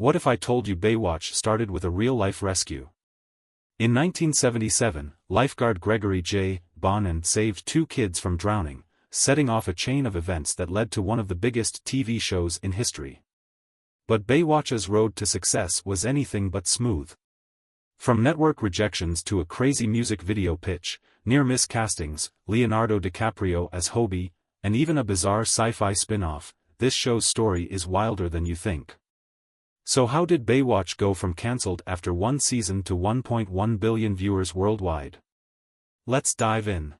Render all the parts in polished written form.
What if I told you Baywatch started with a real-life rescue? In 1977, lifeguard Gregory J. Bonin saved two kids from drowning, setting off a chain of events that led to one of the biggest TV shows in history. But Baywatch's road to success was anything but smooth. From network rejections to a crazy music video pitch, near-miss castings, Leonardo DiCaprio as Hobie, and even a bizarre sci-fi spin-off, this show's story is wilder than you think. So how did Baywatch go from cancelled after one season to 1.1 billion viewers worldwide? Let's dive in.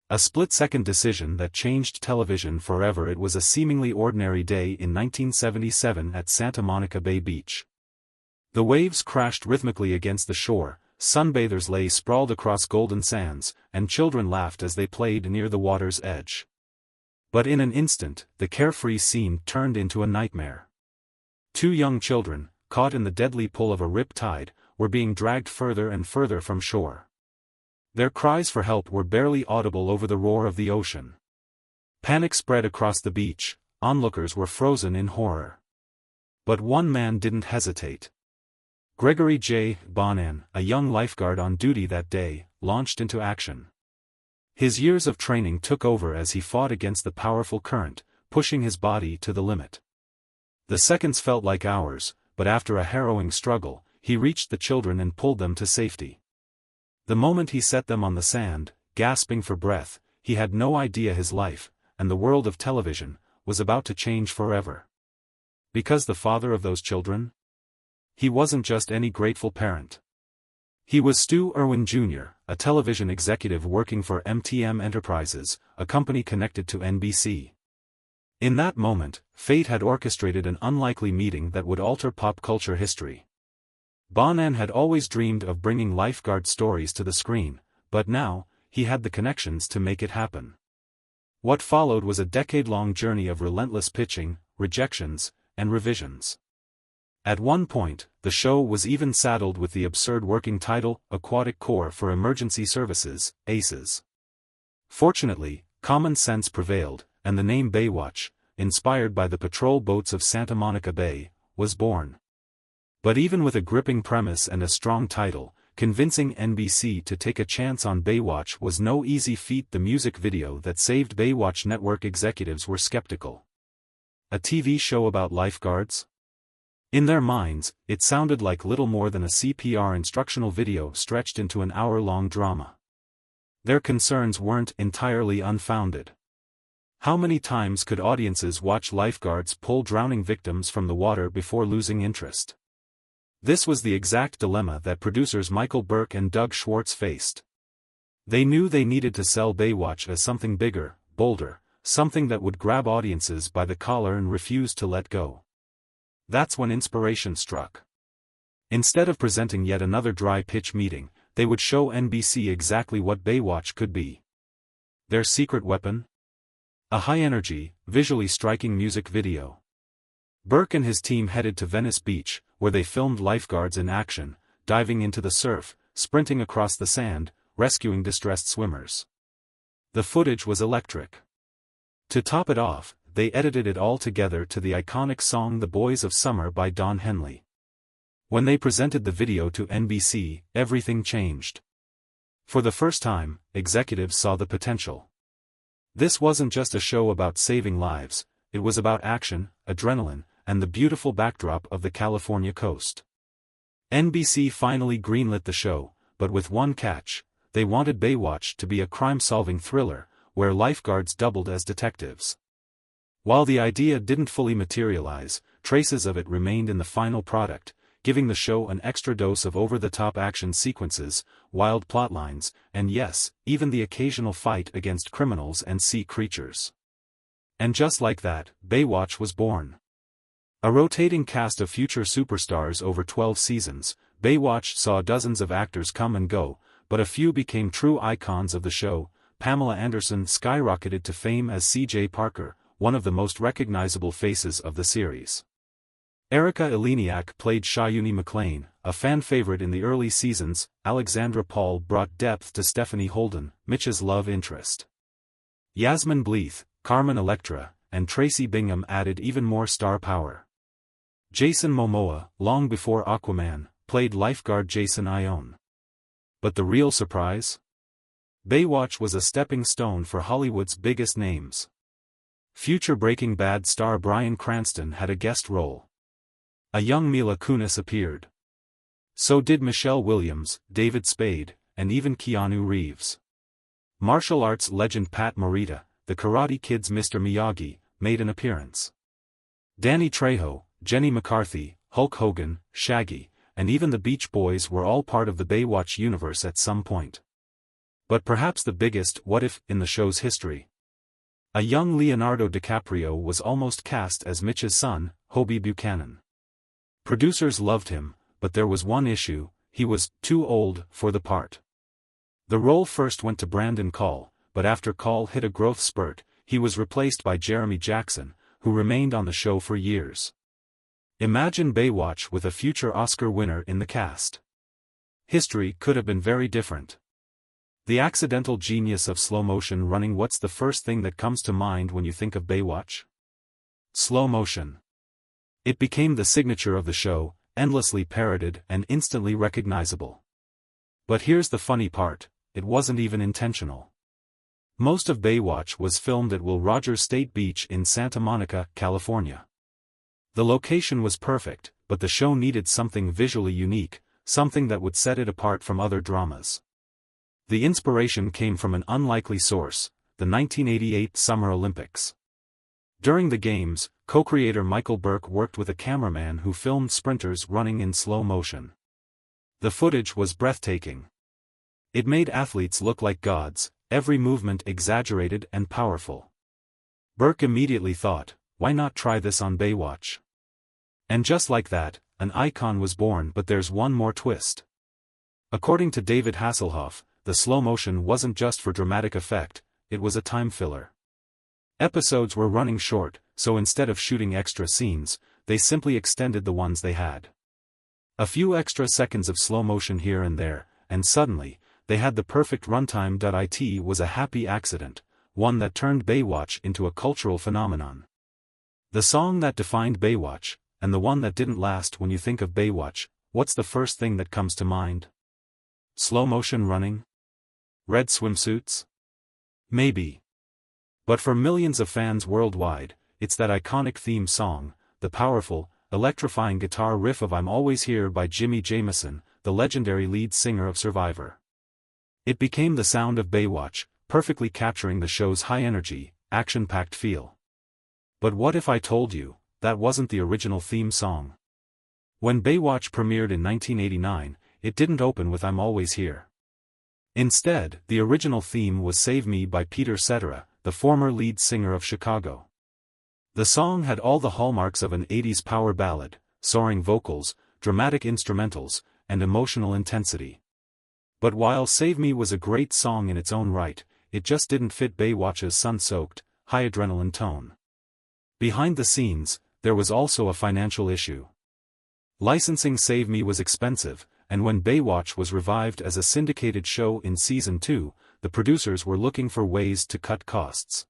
A split-second decision that changed television forever. It was a seemingly ordinary day in 1977 at Santa Monica Bay Beach. The waves crashed rhythmically against the shore, sunbathers lay sprawled across golden sands, and children laughed as they played near the water's edge. But in an instant, the carefree scene turned into a nightmare. Two young children, caught in the deadly pull of a rip tide, were being dragged further and further from shore. Their cries for help were barely audible over the roar of the ocean. Panic spread across the beach, onlookers were frozen in horror. But one man didn't hesitate. Gregory J. Bonin, a young lifeguard on duty that day, launched into action. His years of training took over as he fought against the powerful current, pushing his body to the limit. The seconds felt like hours, but after a harrowing struggle, he reached the children and pulled them to safety. The moment he set them on the sand, gasping for breath, he had no idea his life, and the world of television, was about to change forever. Because the father of those children? He wasn't just any grateful parent. He was Stu Irwin Jr., a television executive working for MTM Enterprises, a company connected to NBC. In that moment, fate had orchestrated an unlikely meeting that would alter pop culture history. Bonin had always dreamed of bringing lifeguard stories to the screen, but now, he had the connections to make it happen. What followed was a decade-long journey of relentless pitching, rejections, and revisions. At one point, the show was even saddled with the absurd working title, Aquatic Corps for Emergency Services, ACES. Fortunately, common sense prevailed, and the name Baywatch, inspired by the patrol boats of Santa Monica Bay, was born. But even with a gripping premise and a strong title, convincing NBC to take a chance on Baywatch was no easy feat. The music video that saved Baywatch network executives were skeptical. A TV show about lifeguards? In their minds, it sounded like little more than a CPR instructional video stretched into an hour-long drama. Their concerns weren't entirely unfounded. How many times could audiences watch lifeguards pull drowning victims from the water before losing interest? This was the exact dilemma that producers Michael Burke and Doug Schwartz faced. They knew they needed to sell Baywatch as something bigger, bolder, something that would grab audiences by the collar and refuse to let go. That's when inspiration struck. Instead of presenting yet another dry pitch meeting, they would show NBC exactly what Baywatch could be. Their secret weapon? A high-energy, visually striking music video. Burke and his team headed to Venice Beach, where they filmed lifeguards in action, diving into the surf, sprinting across the sand, rescuing distressed swimmers. The footage was electric. To top it off, they edited it all together to the iconic song The Boys of Summer by Don Henley. When they presented the video to NBC, everything changed. For the first time, executives saw the potential. This wasn't just a show about saving lives, it was about action, adrenaline, and the beautiful backdrop of the California coast. NBC finally greenlit the show, but with one catch: they wanted Baywatch to be a crime-solving thriller, where lifeguards doubled as detectives. While the idea didn't fully materialize, traces of it remained in the final product, giving the show an extra dose of over-the-top action sequences, wild plotlines, and yes, even the occasional fight against criminals and sea creatures. And just like that, Baywatch was born. A rotating cast of future superstars over 12 seasons, Baywatch saw dozens of actors come and go, but a few became true icons of the show. Pamela Anderson skyrocketed to fame as C.J. Parker, one of the most recognizable faces of the series. Erica Eleniak played Shayuni McLean, a fan favorite in the early seasons. Alexandra Paul brought depth to Stephanie Holden, Mitch's love interest. Yasmin Bleeth, Carmen Electra, and Tracy Bingham added even more star power. Jason Momoa, long before Aquaman, played lifeguard Jason Ione. But the real surprise? Baywatch was a stepping stone for Hollywood's biggest names. Future Breaking Bad star Bryan Cranston had a guest role. A young Mila Kunis appeared. So did Michelle Williams, David Spade, and even Keanu Reeves. Martial arts legend Pat Morita, the Karate Kid's Mr. Miyagi, made an appearance. Danny Trejo, Jenny McCarthy, Hulk Hogan, Shaggy, and even the Beach Boys were all part of the Baywatch universe at some point. But perhaps the biggest what-if in the show's history. A young Leonardo DiCaprio was almost cast as Mitch's son, Hobie Buchanan. Producers loved him, but there was one issue: he was too old for the part. The role first went to Brandon Call, but after Call hit a growth spurt, he was replaced by Jeremy Jackson, who remained on the show for years. Imagine Baywatch with a future Oscar winner in the cast. History could have been very different. The accidental genius of slow motion running. What's the first thing that comes to mind when you think of Baywatch? Slow motion. It became the signature of the show, endlessly parroted and instantly recognizable. But here's the funny part: it wasn't even intentional. Most of Baywatch was filmed at Will Rogers State Beach in Santa Monica, California. The location was perfect, but the show needed something visually unique, something that would set it apart from other dramas. The inspiration came from an unlikely source: the 1988 Summer Olympics. During the games, co-creator Michael Burke worked with a cameraman who filmed sprinters running in slow motion. The footage was breathtaking. It made athletes look like gods, every movement exaggerated and powerful. Burke immediately thought, why not try this on Baywatch? And just like that, an icon was born. But there's one more twist. According to David Hasselhoff, the slow motion wasn't just for dramatic effect, it was a time filler. Episodes were running short, so instead of shooting extra scenes, they simply extended the ones they had. A few extra seconds of slow motion here and there, and suddenly, they had the perfect runtime. It was a happy accident, one that turned Baywatch into a cultural phenomenon. The song that defined Baywatch, and the one that didn't last. When you think of Baywatch, what's the first thing that comes to mind? Slow motion running? Red swimsuits? Maybe. But for millions of fans worldwide, it's that iconic theme song, the powerful, electrifying guitar riff of I'm Always Here by Jimmy Jamison, the legendary lead singer of Survivor. It became the sound of Baywatch, perfectly capturing the show's high-energy, action-packed feel. But what if I told you, that wasn't the original theme song? When Baywatch premiered in 1989, it didn't open with I'm Always Here. Instead, the original theme was Save Me by Peter Cetera, the former lead singer of Chicago. The song had all the hallmarks of an 80s power ballad: soaring vocals, dramatic instrumentals, and emotional intensity. But while Save Me was a great song in its own right, it just didn't fit Baywatch's sun-soaked, high-adrenaline tone. Behind the scenes, there was also a financial issue. Licensing Save Me was expensive, and when Baywatch was revived as a syndicated show in Season 2, the producers were looking for ways to cut costs.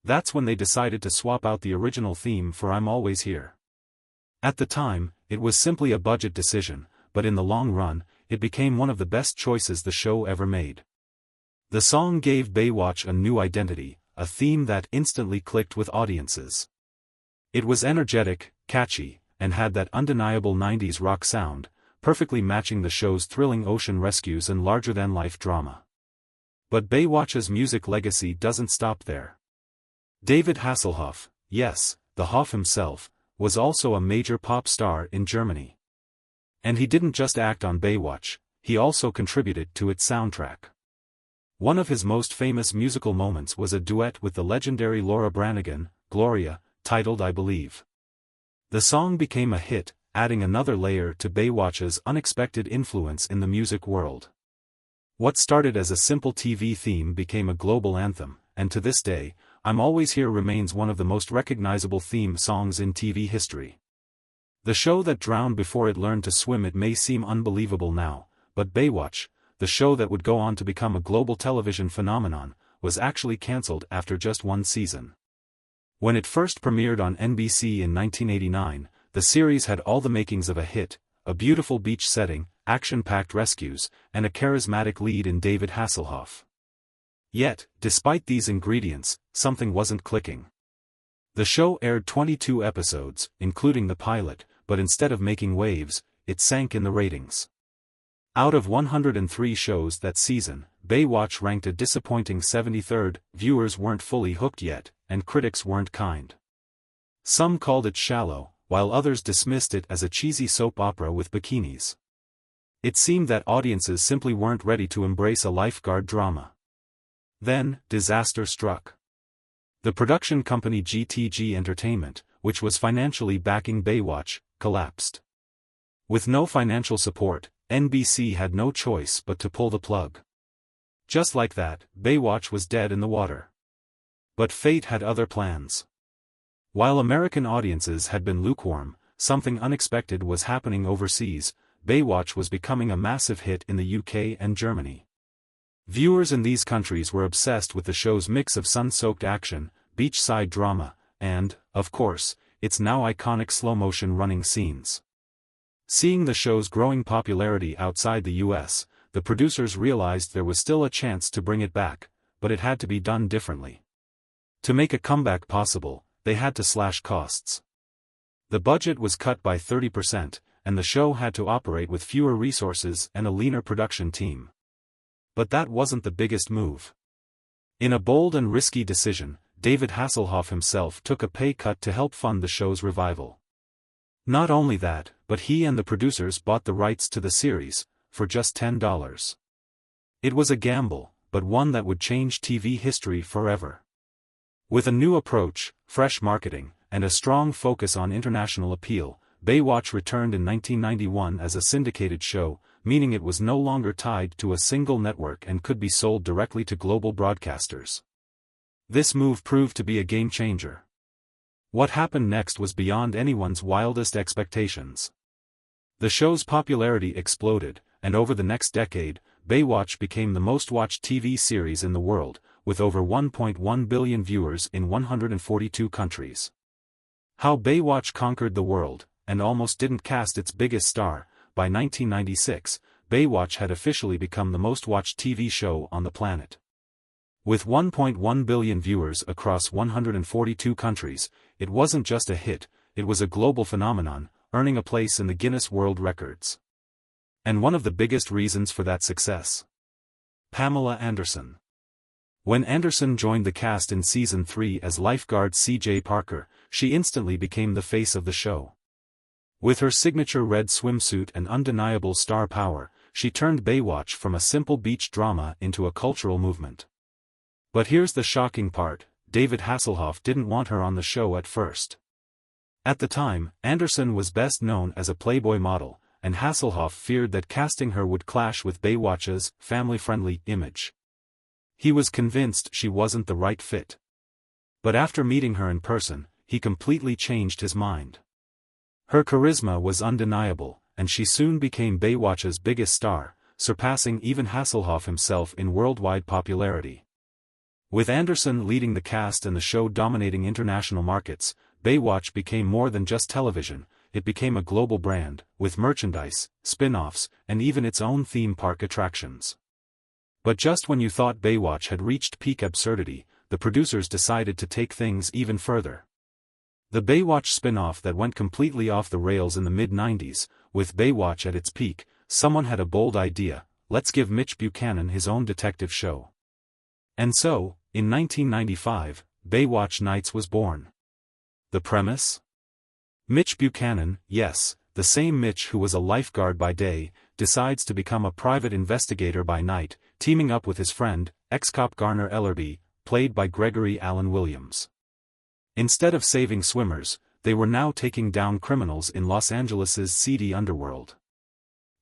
That's when they decided to swap out the original theme for I'm Always Here. At the time, it was simply a budget decision, but in the long run, it became one of the best choices the show ever made. The song gave Baywatch a new identity, a theme that instantly clicked with audiences. It was energetic, catchy, and had that undeniable 90s rock sound, perfectly matching the show's thrilling ocean rescues and larger-than-life drama. But Baywatch's music legacy doesn't stop there. David Hasselhoff, yes, the Hoff himself, was also a major pop star in Germany. And he didn't just act on Baywatch, he also contributed to its soundtrack. One of his most famous musical moments was a duet with the legendary Laura Branigan, Gloria, titled I Believe. The song became a hit, adding another layer to Baywatch's unexpected influence in the music world. What started as a simple TV theme became a global anthem, and to this day, I'm Always Here remains one of the most recognizable theme songs in TV history. The show that drowned before it learned to swim. It may seem unbelievable now, but Baywatch, the show that would go on to become a global television phenomenon, was actually cancelled after just one season. When it first premiered on NBC in 1989, the series had all the makings of a hit: a beautiful beach setting, action-packed rescues, and a charismatic lead in David Hasselhoff. Yet, despite these ingredients, something wasn't clicking. The show aired 22 episodes, including the pilot, but instead of making waves, it sank in the ratings. Out of 103 shows that season, Baywatch ranked a disappointing 73rd. Viewers weren't fully hooked yet, and critics weren't kind. Some called it shallow, while others dismissed it as a cheesy soap opera with bikinis. It seemed that audiences simply weren't ready to embrace a lifeguard drama. Then, disaster struck. The production company GTG Entertainment, which was financially backing Baywatch, collapsed. With no financial support, NBC had no choice but to pull the plug. Just like that, Baywatch was dead in the water. But fate had other plans. While American audiences had been lukewarm, something unexpected was happening overseas. Baywatch was becoming a massive hit in the UK and Germany. Viewers in these countries were obsessed with the show's mix of sun-soaked action, beachside drama, and, of course, its now iconic slow-motion running scenes. Seeing the show's growing popularity outside the US, the producers realized there was still a chance to bring it back, but it had to be done differently. To make a comeback possible, they had to slash costs. The budget was cut by 30%, and the show had to operate with fewer resources and a leaner production team. But that wasn't the biggest move. In a bold and risky decision, David Hasselhoff himself took a pay cut to help fund the show's revival. Not only that, but he and the producers bought the rights to the series, for just $10. It was a gamble, but one that would change TV history forever. With a new approach, fresh marketing, and a strong focus on international appeal, Baywatch returned in 1991 as a syndicated show, meaning it was no longer tied to a single network and could be sold directly to global broadcasters. This move proved to be a game-changer. What happened next was beyond anyone's wildest expectations. The show's popularity exploded, and over the next decade, Baywatch became the most-watched TV series in the world, with over 1.1 billion viewers in 142 countries. How Baywatch conquered the world, and almost didn't cast its biggest star. By 1996, Baywatch had officially become the most-watched TV show on the planet. With 1.1 billion viewers across 142 countries, it wasn't just a hit, it was a global phenomenon, earning a place in the Guinness World Records. And one of the biggest reasons for that success: Pamela Anderson. When Anderson joined the cast in Season 3 as lifeguard C.J. Parker, she instantly became the face of the show. With her signature red swimsuit and undeniable star power, she turned Baywatch from a simple beach drama into a cultural movement. But here's the shocking part: David Hasselhoff didn't want her on the show at first. At the time, Anderson was best known as a Playboy model, and Hasselhoff feared that casting her would clash with Baywatch's family-friendly image. He was convinced she wasn't the right fit. But after meeting her in person, he completely changed his mind. Her charisma was undeniable, and she soon became Baywatch's biggest star, surpassing even Hasselhoff himself in worldwide popularity. With Anderson leading the cast and the show dominating international markets, Baywatch became more than just television. It became a global brand, with merchandise, spin-offs, and even its own theme park attractions. But just when you thought Baywatch had reached peak absurdity, the producers decided to take things even further. The Baywatch spin-off that went completely off the rails in the mid-90s, with Baywatch at its peak, someone had a bold idea: let's give Mitch Buchanan his own detective show. And so, in 1995, Baywatch Nights was born. The premise? Mitch Buchanan, yes, the same Mitch who was a lifeguard by day, decides to become a private investigator by night, teaming up with his friend, ex-cop Garner Ellerby, played by Gregory Allen Williams. Instead of saving swimmers, they were now taking down criminals in Los Angeles' seedy underworld.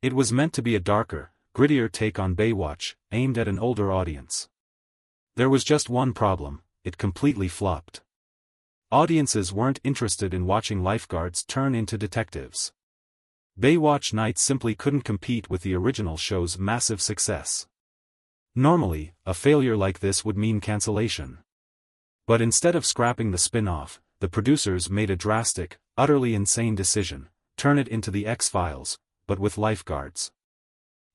It was meant to be a darker, grittier take on Baywatch, aimed at an older audience. There was just one problem: it completely flopped. Audiences weren't interested in watching lifeguards turn into detectives. Baywatch Nights simply couldn't compete with the original show's massive success. Normally, a failure like this would mean cancellation. But instead of scrapping the spin-off, the producers made a drastic, utterly insane decision, turn it into the X-Files, but with lifeguards.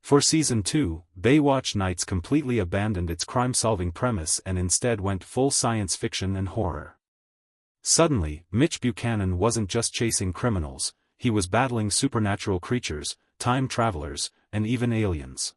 For Season 2, Baywatch Nights completely abandoned its crime-solving premise and instead went full science fiction and horror. Suddenly, Mitch Buchanan wasn't just chasing criminals, he was battling supernatural creatures, time travelers, and even aliens.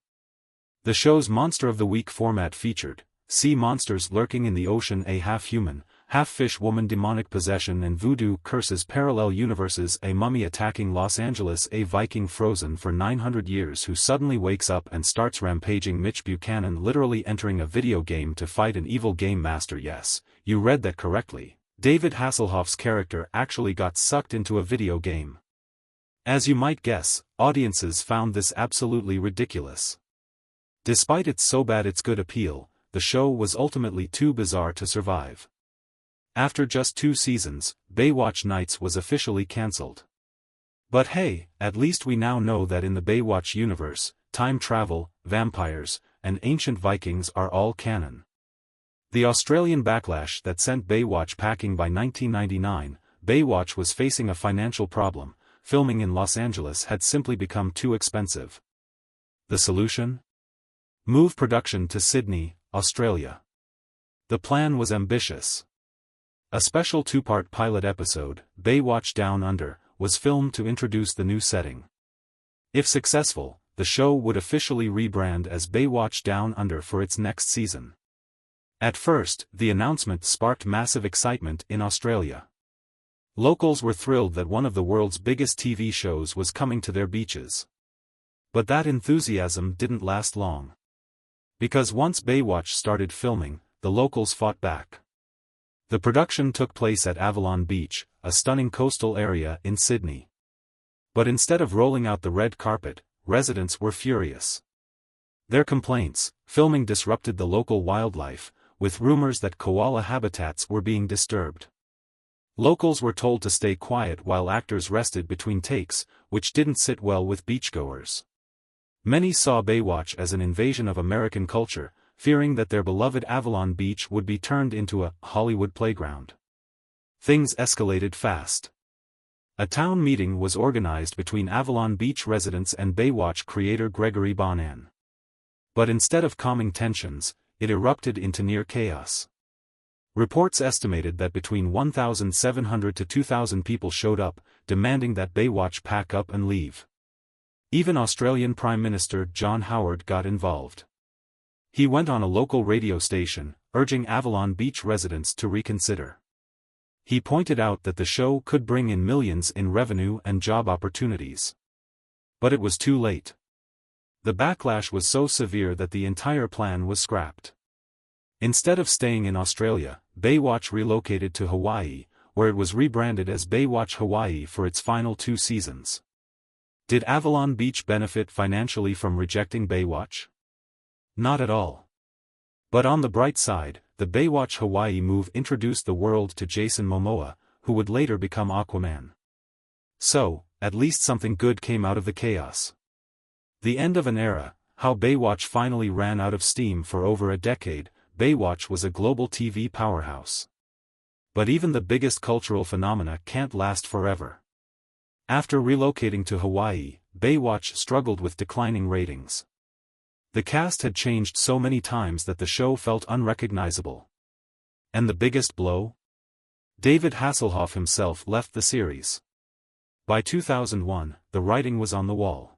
The show's Monster of the Week format featured sea monsters lurking in the ocean, a half-human, half-fish woman, demonic possession and voodoo curses, parallel universes, a mummy attacking Los Angeles, a Viking frozen for 900 years who suddenly wakes up and starts rampaging, Mitch Buchanan literally entering a video game to fight an evil game master. Yes, you read that correctly. David Hasselhoff's character actually got sucked into a video game. As you might guess, audiences found this absolutely ridiculous. Despite its so bad it's good appeal, the show was ultimately too bizarre to survive. After just 2 seasons, Baywatch Nights was officially cancelled. But hey, at least we now know that in the Baywatch universe, time travel, vampires, and ancient Vikings are all canon. The Australian backlash that sent Baywatch packing by 1999, Baywatch was facing a financial problem. Filming in Los Angeles had simply become too expensive. The solution? Move production to Sydney, Australia. The plan was ambitious. A special 2-part pilot episode, Baywatch Down Under, was filmed to introduce the new setting. If successful, the show would officially rebrand as Baywatch Down Under for its next season. At first, the announcement sparked massive excitement in Australia. Locals were thrilled that one of the world's biggest TV shows was coming to their beaches. But that enthusiasm didn't last long. Because once Baywatch started filming, the locals fought back. The production took place at Avalon Beach, a stunning coastal area in Sydney. But instead of rolling out the red carpet, residents were furious. Their complaints: filming disrupted the local wildlife, with rumors that koala habitats were being disturbed. Locals were told to stay quiet while actors rested between takes, which didn't sit well with beachgoers. Many saw Baywatch as an invasion of American culture, fearing that their beloved Avalon Beach would be turned into a Hollywood playground. Things escalated fast. A town meeting was organized between Avalon Beach residents and Baywatch creator Gregory Bonan. But instead of calming tensions, it erupted into near chaos. Reports estimated that between 1,700 to 2,000 people showed up, demanding that Baywatch pack up and leave. Even Australian Prime Minister John Howard got involved. He went on a local radio station, urging Avalon Beach residents to reconsider. He pointed out that the show could bring in millions in revenue and job opportunities. But it was too late. The backlash was so severe that the entire plan was scrapped. Instead of staying in Australia, Baywatch relocated to Hawaii, where it was rebranded as Baywatch Hawaii for its final 2 seasons. Did Avalon Beach benefit financially from rejecting Baywatch? Not at all. But on the bright side, the Baywatch Hawaii move introduced the world to Jason Momoa, who would later become Aquaman. So, at least something good came out of the chaos. The end of an era. How Baywatch finally ran out of steam. For over a decade, Baywatch was a global TV powerhouse. But even the biggest cultural phenomena can't last forever. After relocating to Hawaii, Baywatch struggled with declining ratings. The cast had changed so many times that the show felt unrecognizable. And the biggest blow? David Hasselhoff himself left the series. By 2001, the writing was on the wall.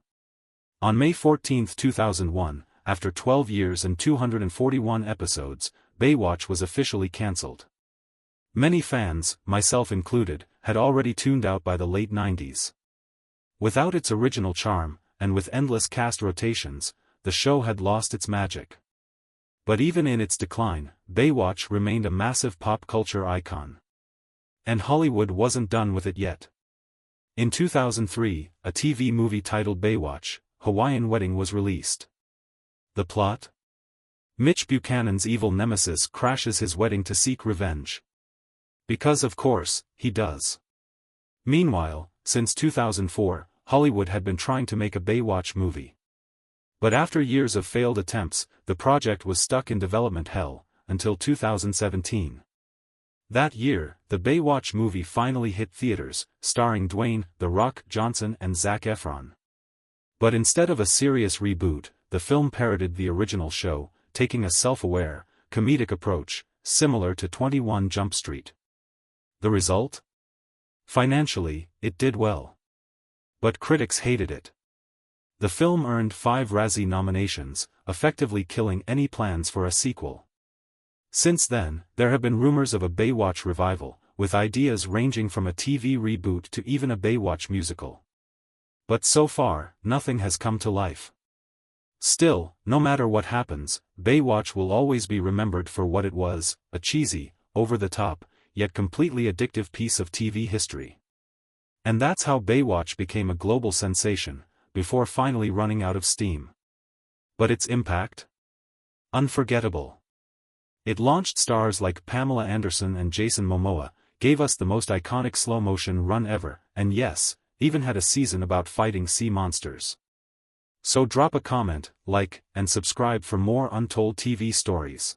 On May 14, 2001, after 12 years and 241 episodes, Baywatch was officially cancelled. Many fans, myself included, had already tuned out by the late 90s. Without its original charm, and with endless cast rotations, the show had lost its magic. But even in its decline, Baywatch remained a massive pop culture icon. And Hollywood wasn't done with it yet. In 2003, a TV movie titled Baywatch, Hawaiian Wedding was released. The plot? Mitch Buchanan's evil nemesis crashes his wedding to seek revenge. Because of course, he does. Meanwhile, since 2004, Hollywood had been trying to make a Baywatch movie. But after years of failed attempts, the project was stuck in development hell, until 2017. That year, the Baywatch movie finally hit theaters, starring Dwayne "The Rock" Johnson and Zac Efron. But instead of a serious reboot, the film parodied the original show, taking a self-aware, comedic approach, similar to 21 Jump Street. The result? Financially, it did well. But critics hated it. The film earned 5 Razzie nominations, effectively killing any plans for a sequel. Since then, there have been rumors of a Baywatch revival, with ideas ranging from a TV reboot to even a Baywatch musical. But so far, nothing has come to life. Still, no matter what happens, Baywatch will always be remembered for what it was, a cheesy, over-the-top, yet completely addictive piece of TV history. And that's how Baywatch became a global sensation, before finally running out of steam. But its impact? Unforgettable. It launched stars like Pamela Anderson and Jason Momoa, gave us the most iconic slow-motion run ever, and yes, even had a season about fighting sea monsters. So drop a comment, like, and subscribe for more Untold TV stories.